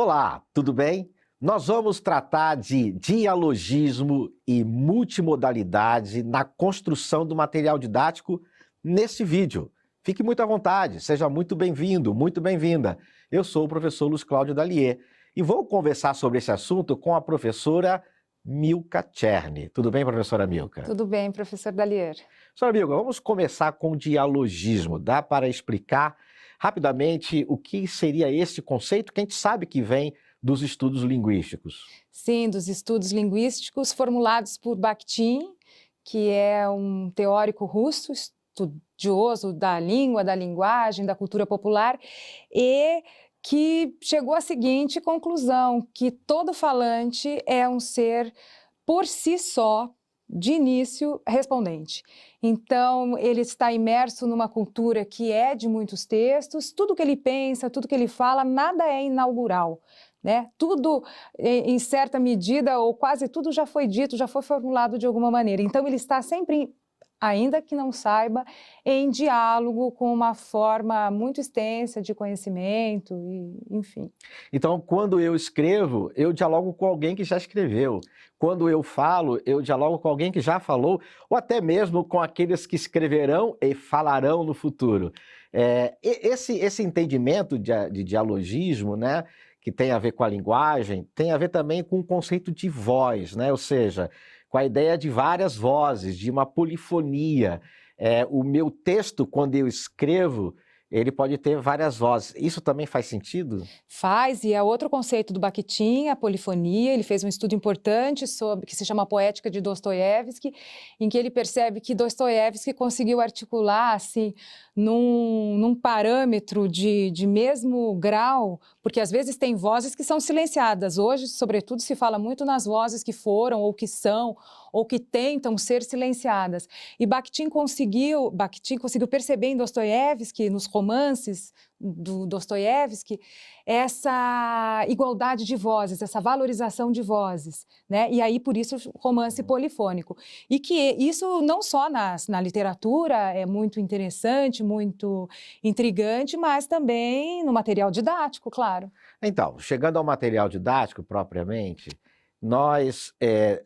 Olá, tudo bem? Nós vamos tratar de dialogismo e multimodalidade na construção do material didático nesse vídeo. Fique muito à vontade, seja muito bem-vindo, muito bem-vinda. Eu sou o professor Luiz Cláudio Dallier e vou conversar sobre esse assunto com a professora Milka Czerny. Tudo bem, professora Milka? Tudo bem, professor Dallier. Professora Milka, vamos começar com o dialogismo. Dá para explicar rapidamente o que seria esse conceito, que a gente sabe que vem dos estudos linguísticos? Sim, dos estudos linguísticos formulados por Bakhtin, que é um teórico russo, estudioso da língua, da linguagem, da cultura popular, e que chegou à seguinte conclusão, que todo falante é um ser por si só, de início, respondente. Então, ele está imerso numa cultura que é de muitos textos, tudo que ele pensa, tudo que ele fala, nada é inaugural, né? Tudo, em certa medida, ou quase tudo já foi dito, já foi formulado de alguma maneira. Então, ele está sempre, ainda que não saiba, em diálogo com uma forma muito extensa de conhecimento, e, enfim. Então, quando eu escrevo, eu dialogo com alguém que já escreveu. Quando eu falo, eu dialogo com alguém que já falou, ou até mesmo com aqueles que escreverão e falarão no futuro. Esse entendimento de dialogismo, né, que tem a ver com a linguagem, tem a ver também com o conceito de voz, né? Ou seja, com a ideia de várias vozes, de uma polifonia. O meu texto, quando eu escrevo, ele pode ter várias vozes. Isso também faz sentido? Faz, e é outro conceito do Bakhtin, a polifonia. Ele fez um estudo importante sobre, que se chama Poética de Dostoiévski, em que ele percebe que Dostoiévski conseguiu articular, assim, num parâmetro de mesmo grau, porque às vezes tem vozes que são silenciadas. Hoje, sobretudo, se fala muito nas vozes que foram, ou que são, ou que tentam ser silenciadas. E Bakhtin conseguiu perceber em Dostoiévski, nos romances do Dostoiévski, essa igualdade de vozes, essa valorização de vozes, né? E aí, por isso, o romance polifônico. E que isso não só na literatura é muito interessante, muito intrigante, mas também no material didático, claro. Então, chegando ao material didático propriamente, nós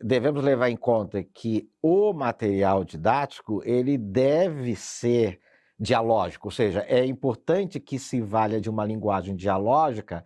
devemos levar em conta que o material didático ele deve ser dialógico, ou seja, é importante que se valha de uma linguagem dialógica,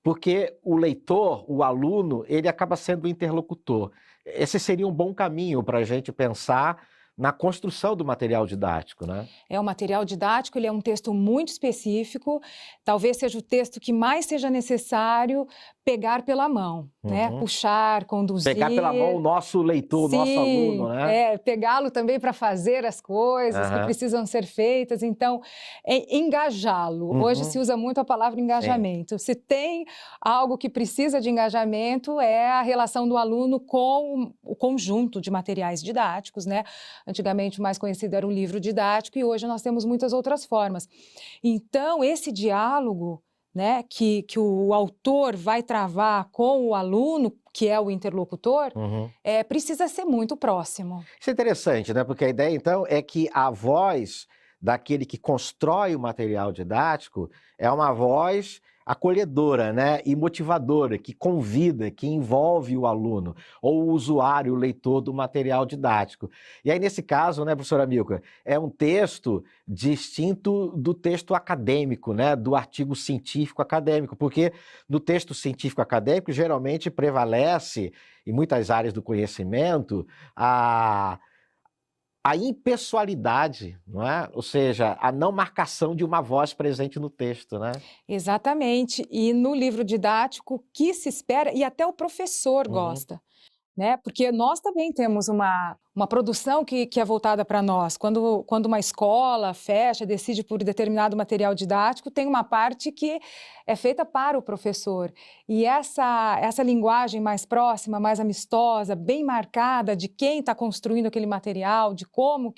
porque o leitor, o aluno, ele acaba sendo o interlocutor. Esse seria um bom caminho para a gente pensar na construção do material didático, né? É um material didático, ele é um texto muito específico, talvez seja o texto que mais seja necessário pegar pela mão, né? Puxar, conduzir. Pegar pela mão o nosso leitor, o nosso aluno, né? Pegá-lo também para fazer as coisas que precisam ser feitas, então, engajá-lo. Hoje se usa muito a palavra engajamento. Se tem algo que precisa de engajamento, é a relação do aluno com o conjunto de materiais didáticos, né? Antigamente o mais conhecido era o livro didático e hoje nós temos muitas outras formas. Então, esse diálogo, né, que o autor vai travar com o aluno, que é o interlocutor, precisa ser muito próximo. Isso é interessante, né? Porque a ideia, então, é que a voz daquele que constrói o material didático é uma voz acolhedora, né? E motivadora, que convida, que envolve o aluno, ou o usuário, o leitor do material didático. E aí, nesse caso, né, professora Milka, é um texto distinto do texto acadêmico, né? Do artigo científico acadêmico, porque no texto científico acadêmico, geralmente prevalece, em muitas áreas do conhecimento, a impessoalidade, não é? Ou seja, a não marcação de uma voz presente no texto, né? Exatamente. E no livro didático, o que se espera, e até o professor gosta, né? Porque nós também temos uma produção que é voltada para nós. Quando uma escola fecha, decide por determinado material didático, tem uma parte que é feita para o professor. E essa linguagem mais próxima, mais amistosa, bem marcada de quem está construindo aquele material, de como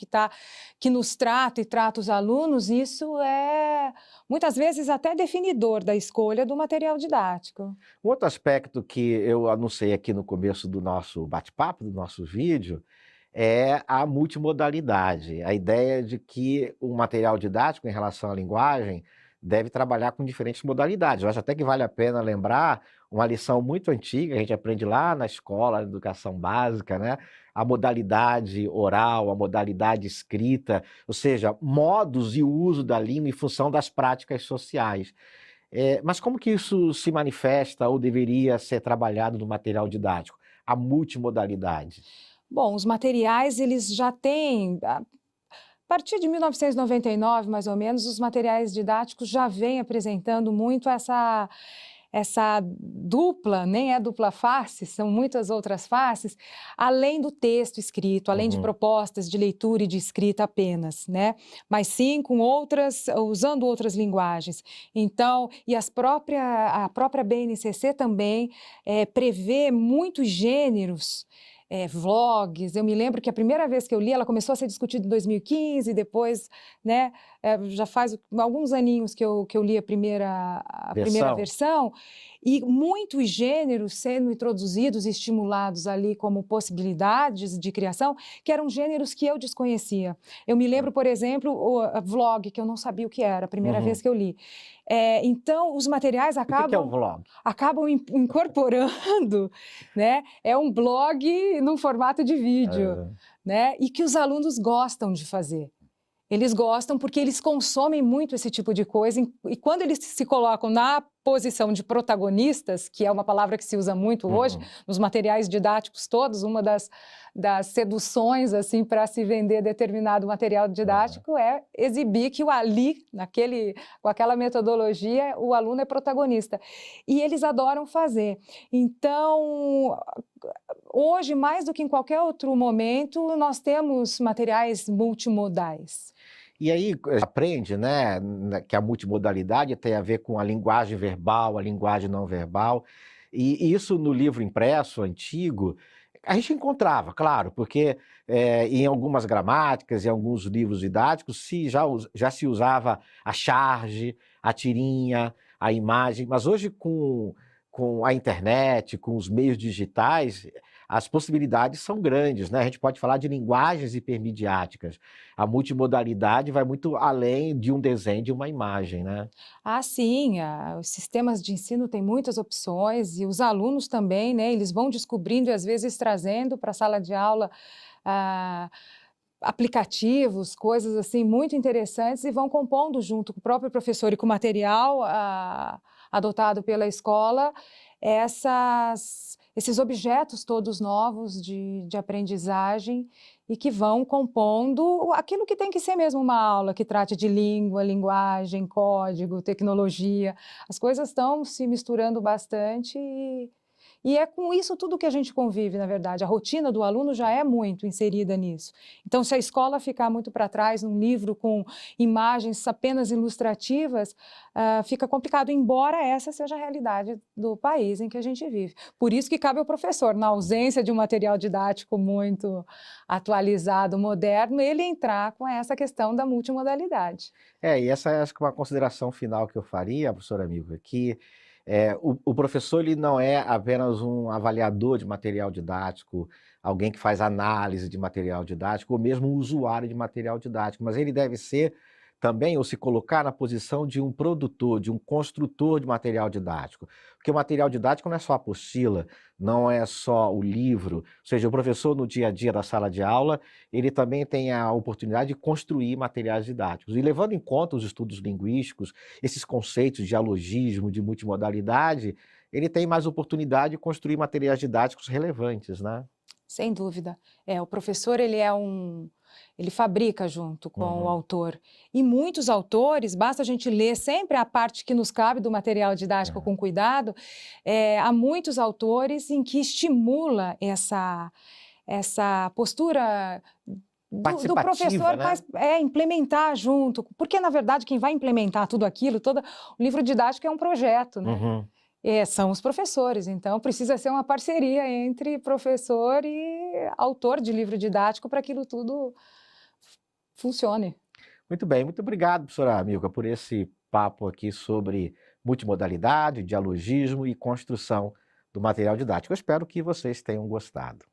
que nos trata e trata os alunos, isso é muitas vezes até definidor da escolha do material didático. Um outro aspecto que eu anunciei aqui no começo do nosso bate-papo, do nosso vídeo, é a multimodalidade. A ideia de que o material didático em relação à linguagem deve trabalhar com diferentes modalidades. Eu acho até que vale a pena lembrar uma lição muito antiga, a gente aprende lá na escola, na educação básica, né? A modalidade oral, a modalidade escrita, ou seja, modos e uso da língua em função das práticas sociais. Mas como que isso se manifesta ou deveria ser trabalhado no material didático? A multimodalidade. Bom, os materiais, eles já têm, a partir de 1999, mais ou menos, os materiais didáticos já vêm apresentando muito essa dupla, nem é dupla face, são muitas outras faces, além do texto escrito, além de Uhum. propostas de leitura e de escrita apenas, né? Mas sim com outras, usando outras linguagens. Então, e a própria BNCC também prevê muitos gêneros, vlogs. Eu me lembro que a primeira vez que eu li, ela começou a ser discutida em 2015, depois, né, já faz alguns aninhos que eu li a primeira versão, e muitos gêneros sendo introduzidos e estimulados ali como possibilidades de criação, que eram gêneros que eu desconhecia. Eu me lembro, por exemplo, o vlog, que eu não sabia o que era, a primeira vez que eu li. Então, os materiais O que é o vlog? acabam incorporando, né? É um blog num formato de vídeo, Ah, né? E que os alunos gostam de fazer. Eles gostam porque eles consomem muito esse tipo de coisa e quando eles se colocam na posição de protagonistas, que é uma palavra que se usa muito hoje, nos materiais didáticos todos, uma das seduções assim para se vender determinado material didático é exibir que com aquela metodologia, o aluno é protagonista. E eles adoram fazer. Então, hoje, mais do que em qualquer outro momento, nós temos materiais multimodais. E aí aprende, né, que a multimodalidade tem a ver com a linguagem verbal, a linguagem não verbal, e isso no livro impresso antigo a gente encontrava, claro, porque em algumas gramáticas, em alguns livros didáticos, já se usava a charge, a tirinha, a imagem, mas hoje com a internet, com os meios digitais, as possibilidades são grandes, né? A gente pode falar de linguagens hipermediáticas. A multimodalidade vai muito além de um desenho, de uma imagem, né? Ah, sim, os sistemas de ensino têm muitas opções e os alunos também, né? Eles vão descobrindo e às vezes trazendo para a sala de aula ah, aplicativos, coisas assim muito interessantes e vão compondo junto com o próprio professor e com o material adotado pela escola esses objetos todos novos de aprendizagem e que vão compondo aquilo que tem que ser mesmo uma aula, que trate de língua, linguagem, código, tecnologia. As coisas estão se misturando bastante e é com isso tudo que a gente convive, na verdade. A rotina do aluno já é muito inserida nisso. Então, se a escola ficar muito para trás num livro com imagens apenas ilustrativas, fica complicado, embora essa seja a realidade do país em que a gente vive. Por isso que cabe ao professor, na ausência de um material didático muito atualizado, moderno, ele entrar com essa questão da multimodalidade. E essa é acho que uma consideração final que eu faria, professor amigo, que o professor ele não é apenas um avaliador de material didático, alguém que faz análise de material didático, ou mesmo um usuário de material didático, mas ele deve ser também, ou se colocar na posição de um produtor, de um construtor de material didático. Porque o material didático não é só a apostila, não é só o livro, ou seja, o professor no dia a dia da sala de aula, ele também tem a oportunidade de construir materiais didáticos. E levando em conta os estudos linguísticos, esses conceitos de dialogismo, de multimodalidade, ele tem mais oportunidade de construir materiais didáticos relevantes, né? Sem dúvida. O professor, ele fabrica junto com o autor. E muitos autores, basta a gente ler sempre a parte que nos cabe do material didático com cuidado, há muitos autores em que estimula essa postura do professor, né? implementar junto, porque na verdade quem vai implementar tudo aquilo, o livro didático é um projeto, né? São os professores, então precisa ser uma parceria entre professor e autor de livro didático para aquilo tudo funcione. Muito bem, muito obrigado, professora Milka, por esse papo aqui sobre multimodalidade, dialogismo e construção do material didático. Eu espero que vocês tenham gostado.